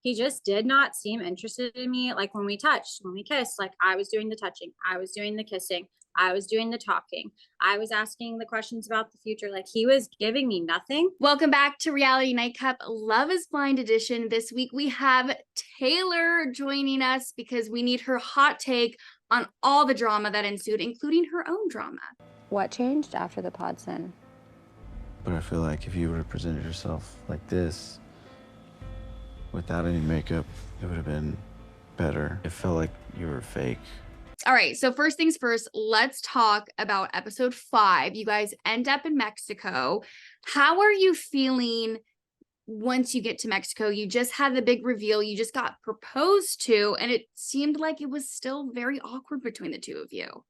He just did not seem interested in me. Like when we touched, when we kissed, like I was doing the touching, I was doing the kissing, I was doing the talking, I was asking the questions about the future. Like he was giving me nothing. Welcome back to Reality Nightcap Love is Blind edition. This week we have Taylor joining us because we need her hot take on all the drama that ensued, including her own drama. What changed after the pod sin? But I feel like if you would have presented yourself like this, without any makeup, it would have been better. It felt like you were fake. All right, so first things first, let's talk about episode 5. You guys end up in Mexico. How are you feeling once you get to Mexico? You just had the big reveal. You just got proposed to, and it seemed like it was still very awkward between the two of you.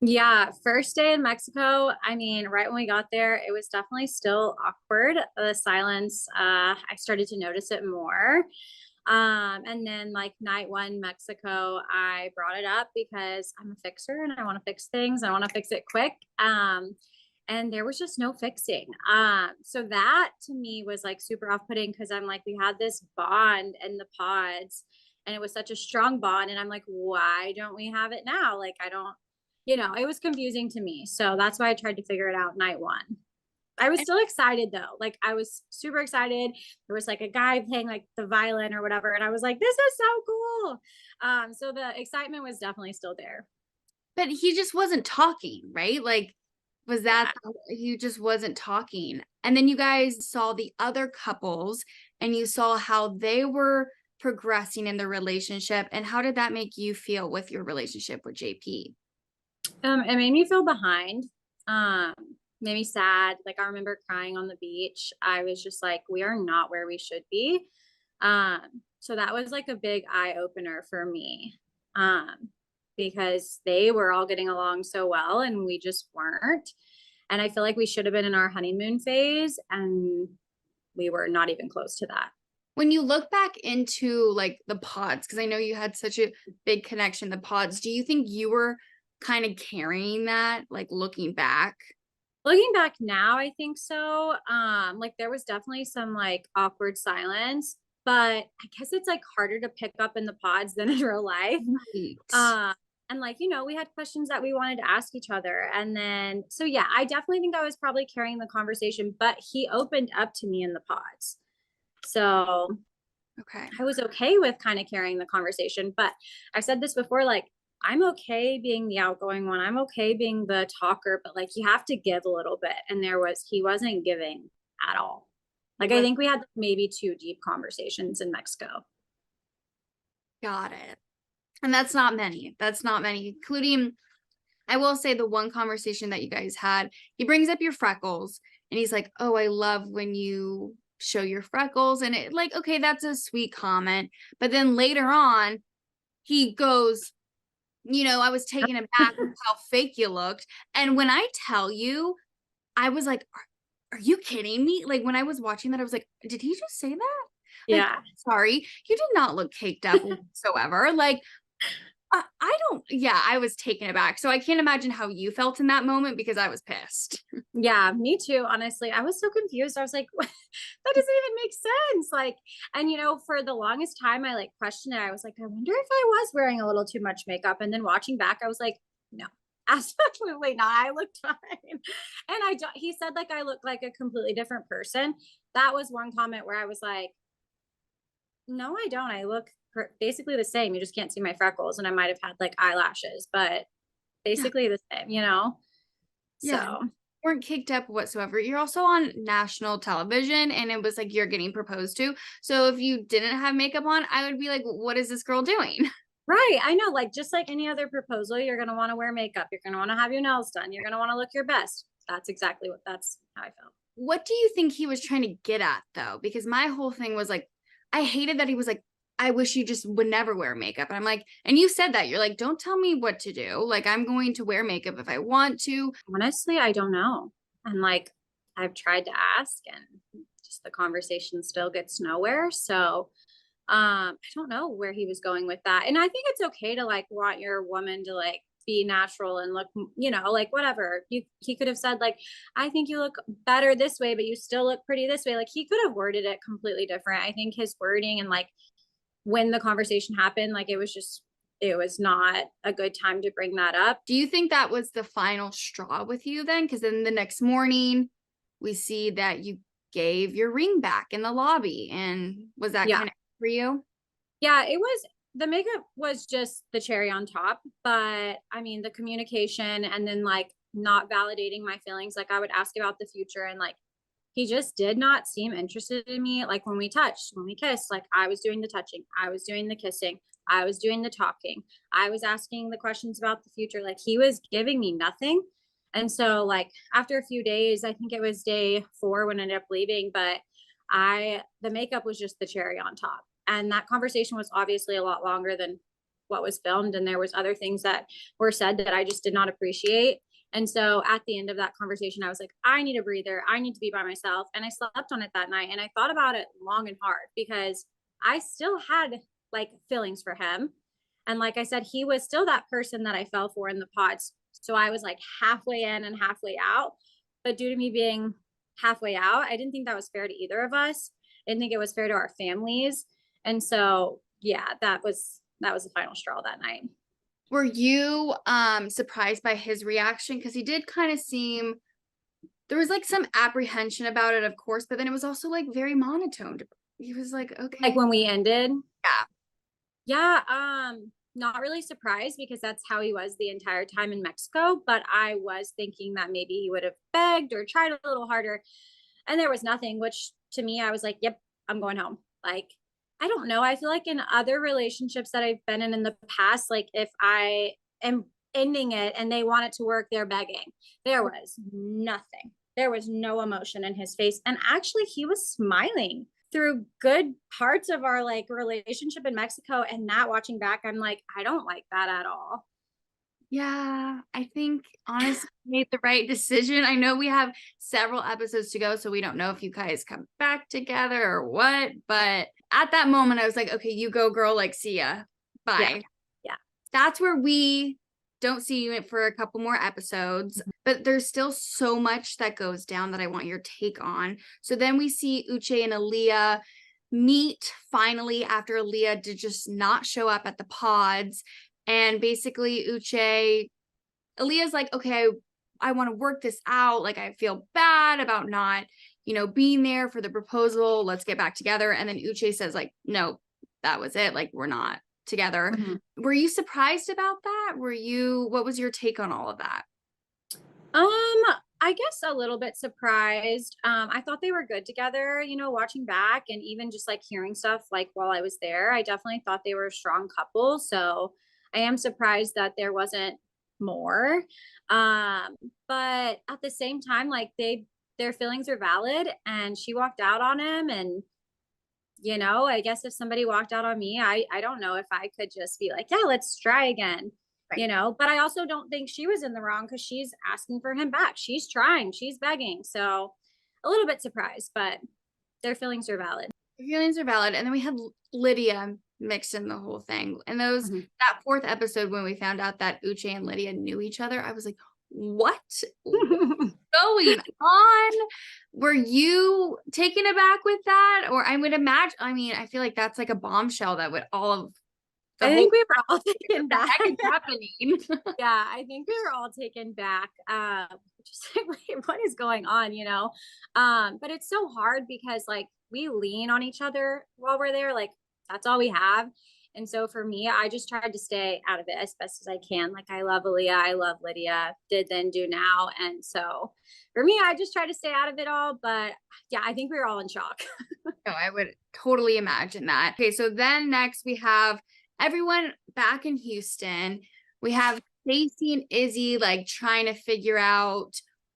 Yeah, first day in Mexico. I mean, right when we got there, it was definitely still awkward. The silence, I started to notice it more. And then like night 1 Mexico, I brought it up because I'm a fixer and I want to fix things. I want to fix it quick. And there was just no fixing. So that to me was like super off-putting because I'm like, we had this bond in the pods and it was such a strong bond. And I'm like, why don't we have it now? Like, I don't, it was confusing to me. So that's why I tried to figure it out night 1. I was still excited though. Like I was super excited. There was like a guy playing like the violin or whatever. And I was like, this is so cool. So the excitement was definitely still there. But he just wasn't talking, right? Like, was that, he just wasn't talking. And then you guys saw the other couples and you saw how they were progressing in their relationship. And how did that make you feel with your relationship with JP? It made me feel behind. Made me sad. Like I remember crying on the beach. I was just like, we are not where we should be. So that was like a big eye opener for me. Because they were all getting along so well and we just weren't. And I feel like we should have been in our honeymoon phase and we were not even close to that. When you look back into like the pods, because I know you had such a big connection, the pods, do you think you were kind of carrying that, like looking back? Looking back now, I think so. Like there was definitely some like awkward silence, but I guess it's like harder to pick up in the pods than in real life. Right. And like, we had questions that we wanted to ask each other. And then, so yeah, I definitely think I was probably carrying the conversation, but he opened up to me in the pods. So okay, I was okay with kind of carrying the conversation, but I've said this before, like, I'm okay being the outgoing one. I'm okay being the talker, but like you have to give a little bit. And he wasn't giving at all. Like I think we had maybe 2 deep conversations in Mexico. Got it. And that's not many. That's not many, including, I will say the one conversation that you guys had, he brings up your freckles and he's like, oh, I love when you show your freckles. And it like, okay, that's a sweet comment. But then later on, he goes, I was taken aback with how fake you looked. And when I tell you, I was like, are you kidding me? Like when I was watching that, I was like, did he just say that? Like, yeah. Sorry, you did not look caked up whatsoever. Like, I was taken aback. So I can't imagine how you felt in that moment because I was pissed. Yeah, me too. Honestly, I was so confused. I was like, that doesn't even make sense. Like, and for the longest time, I like questioned it. I was like, I wonder if I was wearing a little too much makeup. And then watching back, I was like, no, absolutely not. I looked fine. And he said like, I look like a completely different person. That was one comment where I was like, no, I don't. I look basically the same. You just can't see my freckles. And I might've had like eyelashes, but basically the same, So you weren't kicked up whatsoever. You're also on national television and it was like you're getting proposed to. So if you didn't have makeup on, I would be like, what is this girl doing? Right. I know. Like just like any other proposal, you're going to want to wear makeup. You're going to want to have your nails done. You're going to want to look your best. That's how I felt. What do you think he was trying to get at though? Because my whole thing was like, I hated that he was like, I wish you just would never wear makeup. And I'm like, and you said that you're like, don't tell me what to do. Like, I'm going to wear makeup if I want to. Honestly, I don't know. And like, I've tried to ask and just the conversation still gets nowhere. So, I don't know where he was going with that. And I think it's okay to like want your woman to like be natural and look, like whatever. He could have said like, I think you look better this way, but you still look pretty this way. Like he could have worded it completely different. I think his wording and like when the conversation happened, like, it was not a good time to bring that up. Do you think that was the final straw with you then? Because then the next morning we see that you gave your ring back in the lobby. And was that kind of for you? Yeah, the makeup was just the cherry on top. But I mean, the communication and then like not validating my feelings. Like, I would ask about the future, and like, he just did not seem interested in me. Like, when we touched, when we kissed, like, I was doing the touching, I was doing the kissing, I was doing the talking, I was asking the questions about the future. Like, he was giving me nothing. And so, like, after a few days, I think it was day 4 when I ended up leaving, but the makeup was just the cherry on top. And that conversation was obviously a lot longer than what was filmed. And there was other things that were said that I just did not appreciate. And so at the end of that conversation, I was like, I need a breather. I need to be by myself. And I slept on it that night. And I thought about it long and hard because I still had like feelings for him. And like I said, he was still that person that I fell for in the pods. So I was like halfway in and halfway out. But due to me being halfway out, I didn't think that was fair to either of us. I didn't think it was fair to our families. And so, yeah, that was the final straw that night. Were you surprised by his reaction? Because he did kind of seem, there was like some apprehension about it, of course, but then it was also like very monotone. He was like, okay. Like when we ended? Yeah. Yeah, not really surprised because that's how he was the entire time in Mexico, but I was thinking that maybe he would have begged or tried a little harder, and there was nothing, which to me, I was like, yep, I'm going home. Like, I don't know. I feel like in other relationships that I've been in the past, like, if I am ending it and they want it to work, they're begging. There was nothing. There was no emotion in his face. And actually, he was smiling through good parts of our like relationship in Mexico. And not watching back, I'm like, I don't like that at all. Yeah, I think honestly made the right decision. I know we have several episodes to go, so we don't know if you guys come back together or what, but at that moment I was like, okay, you go girl, like, see ya. Bye. Yeah. That's where we don't see you for a couple more episodes, but there's still so much that goes down that I want your take on. So then we see Uche and Aaliyah meet finally after Aaliyah did just not show up at the pods. And basically Aaliyah's like, okay, I want to work this out. Like, I feel bad about not, being there for the proposal. Let's get back together. And then Uche says like, no, that was it. Like, we're not together. Mm-hmm. Were you surprised about that? What was your take on all of that? I guess a little bit surprised. I thought they were good together, watching back and even just like hearing stuff like while I was there, I definitely thought they were a strong couple. So I am surprised that there wasn't more. But at the same time, like their feelings are valid, and she walked out on him. And, I guess if somebody walked out on me, I don't know if I could just be like, yeah, let's try again. Right. But I also don't think she was in the wrong because she's asking for him back. She's trying, she's begging. So a little bit surprised, but their feelings are valid. Their feelings are valid. And then we had Lydia mixed in the whole thing. And that 4th episode when we found out that Uche and Lydia knew each other, I was like, what is going on? Were you taken aback with that? Or I would imagine, I feel like that's like a bombshell that would all of I think we were all taken back. Happening. Yeah, I think we were all taken back. Just like, wait, what is going on? But it's so hard because like we lean on each other while we're there. Like that's all we have. And so for me, I just tried to stay out of it as best as I can. Like I love Aaliyah, I love Lydia, did then, do now. And so for me, I just try to stay out of it all. But yeah, I think we were all in shock. No, I would totally imagine that. Okay, so then next we have everyone back in Houston. We have Stacy and Izzy like trying to figure out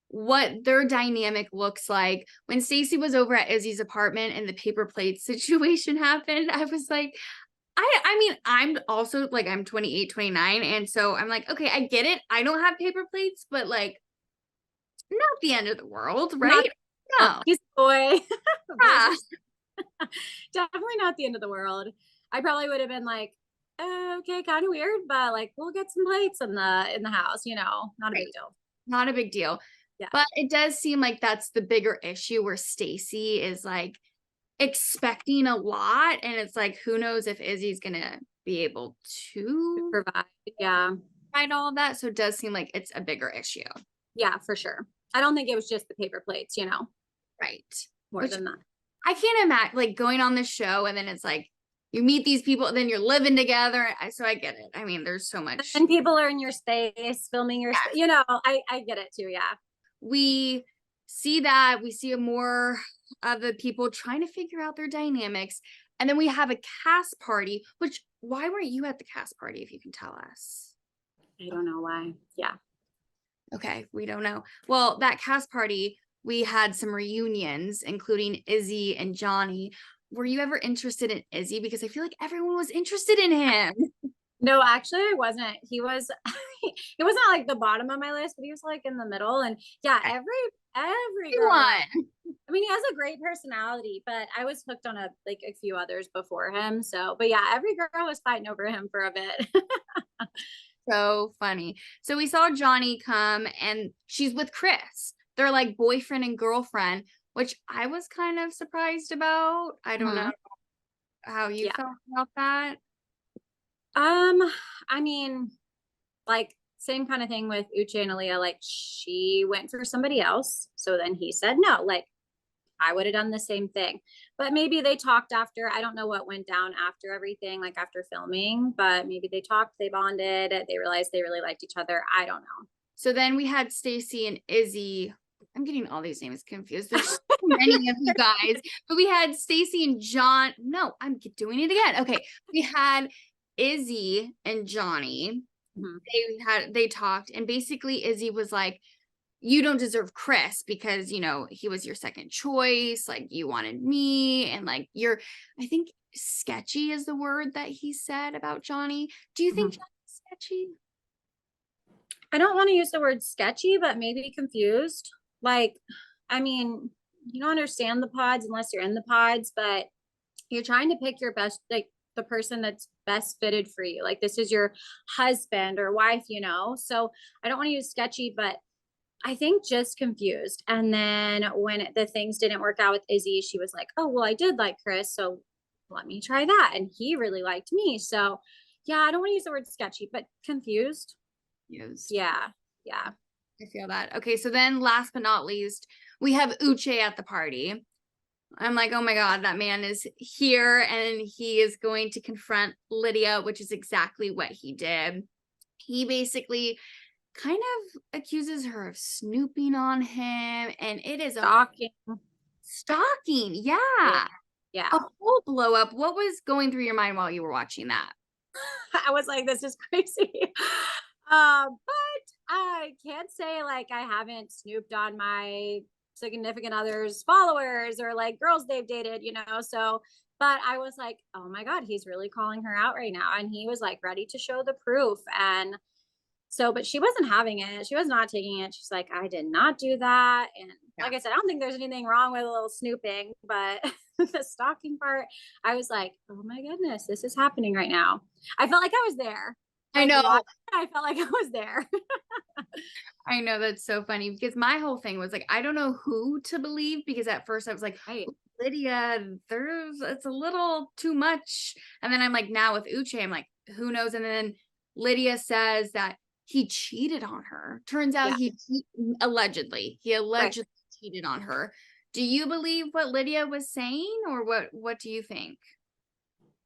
what their dynamic looks like. When Stacy was over at Izzy's apartment and the paper plate situation happened, I was like, I'm also like, I'm 28, 29. And so I'm like, okay, I get it. I don't have paper plates, but like, not the end of the world, right? No. He's a boy. Yeah. Definitely not the end of the world. I probably would have been like, okay, kind of weird, but like we'll get some plates in the house, not a big deal. Not a big deal. Yeah. But it does seem like that's the bigger issue where Stacy is like expecting a lot, and it's like, who knows if Izzy's gonna be able to Provide. Yeah. provide all of that. So it does seem like it's a bigger issue. Yeah, for sure. I don't think it was just the paper plates, Right. more Which than that. I can't imagine, like, going on this show and then it's like you meet these people and then you're living together. So I get it. I mean, there's so much. And people are in your space, filming your space. I get it too. Yeah. We see that. We see more of the people trying to figure out their dynamics. And then we have a cast party, which, why weren't you at the cast party, if you can tell us? I don't know why. Yeah. Okay, we don't know. Well, that cast party, we had some reunions, including Izzy and Johnny. Were you ever interested in Izzy? Because I feel like everyone was interested in him. No, actually, I wasn't. He was, he wasn't like the bottom of my list, but he was like in the middle. And yeah, every girl. Everyone. I mean, he has a great personality, but I was hooked on a few others before him. So, but yeah, every girl was fighting over him for a bit. So funny. So we saw Johnny come and she's with Chris. They're like boyfriend and girlfriend, which I was kind of surprised about. I don't know how you felt about that. I mean, like same kind of thing with Uche and Aaliyah. Like she went for somebody else. So then he said no. Like I would have done the same thing. But maybe they talked after. I don't know what went down after everything, like after filming, but maybe they talked, they bonded, they realized they really liked each other. I don't know. So then we had Stacy and Izzy. I'm getting all these names confused. There's so many of you guys. But we had Stacy and John. No, I'm doing it again. Okay. We had Izzy and Johnny. They talked, and basically Izzy was like, you don't deserve Chris because, he was your second choice. Like, you wanted me. And like, I think sketchy is the word that he said about Johnny. Do you think Johnny's sketchy? I don't want to use the word sketchy, but maybe confused. Like, I mean, you don't understand the pods unless you're in the pods, but you're trying to pick your best, like the person that's best fitted for you. Like, this is your husband or wife, So I don't want to use sketchy, but I think just confused. And then when the things didn't work out with Izzy, she was like, oh, well, I did like Chris. So let me try that. And he really liked me. So yeah, I don't want to use the word sketchy, but confused. Yes. Yeah. Yeah. I feel that. Okay. So then last but not least, we have Uche at the party. I'm like, oh my God, that man is here and he is going to confront Lydia, which is exactly what he did. He basically kind of accuses her of snooping on him, and it is stalking. Yeah. A whole blow up. What was going through your mind while you were watching that? I was like, this is crazy. But I can't say like I haven't snooped on my significant other's followers or like girls they've dated, so but I was like, oh my God, he's really calling her out right now, and he was like ready to show the proof. And so, but she wasn't having it. She was not taking it. She's like, I did not do that. And like I said, I don't think there's anything wrong with a little snooping, but the stalking part, I was like, oh my goodness, this is happening right now. I felt like I was there. I know. I felt like I was there. I know, that's so funny because my whole thing was like, I don't know who to believe, because at first I was like, hey, Lydia, it's a little too much. And then I'm like, now with Uche, I'm like, who knows? And then Lydia says that he cheated on her. Turns out he allegedly cheated on her. Do you believe what Lydia was saying, or what do you think?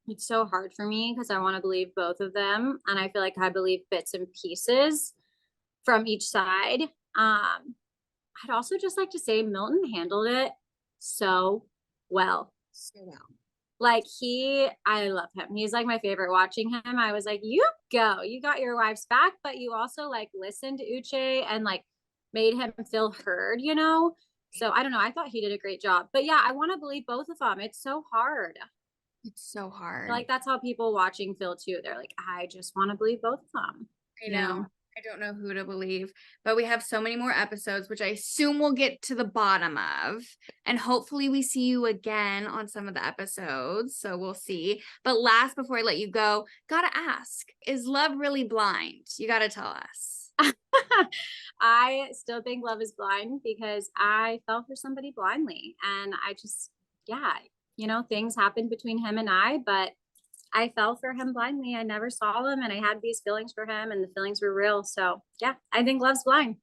It's so hard for me because I want to believe both of them. And I feel like I believe bits and pieces from each side. I'd also just like to say Milton handled it so well. Like I love him. He's like my favorite. Watching him, I was like, you got your wife's back, but you also like listened to Uche and like made him feel heard, So I don't know. I thought he did a great job. But yeah, I want to believe both of them. It's so hard. It's so hard. Like that's how people watching feel too. They're like, I just want to believe both of them. I know. I don't know who to believe, but we have so many more episodes, which I assume we'll get to the bottom of, and hopefully we see you again on some of the episodes. So we'll see. But last, before I let you go, gotta ask, is love really blind? You gotta tell us. I still think love is blind because I fell for somebody blindly, and I just, you know, things happened between him and I, but I fell for him blindly. I never saw him and I had these feelings for him and the feelings were real. So yeah, I think love's blind.